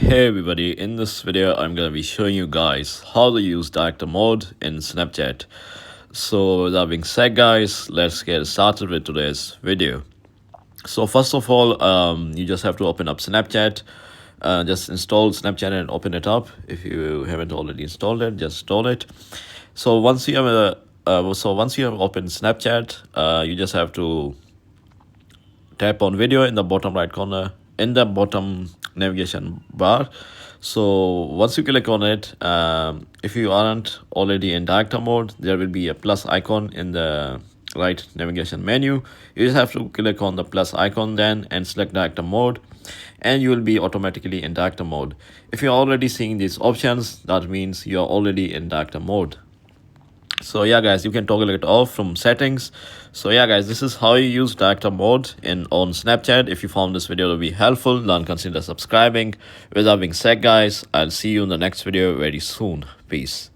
Hey everybody, in this video I'm gonna be showing you guys how to use director mode in Snapchat. So with that being said guys, let's get started with today's video. So first of all, you just have to open up Snapchat. Just install Snapchat and open it up. If you haven't already installed it, just install it. So once you have opened Snapchat, you just have to tap on video in the bottom right corner in the bottom navigation bar. So once you click on it, if you aren't already in director mode, there will be a plus icon in the right navigation menu. You just have to click on the plus icon then and select director mode, and you will be automatically in director mode. If you're already seeing these options, that means you're already in director mode. So yeah guys, you can toggle it off from settings. So yeah guys, this is how you use director mode on Snapchat. If you found this video to be helpful, then consider subscribing. With that being said guys, I'll see you in the next video very soon. Peace.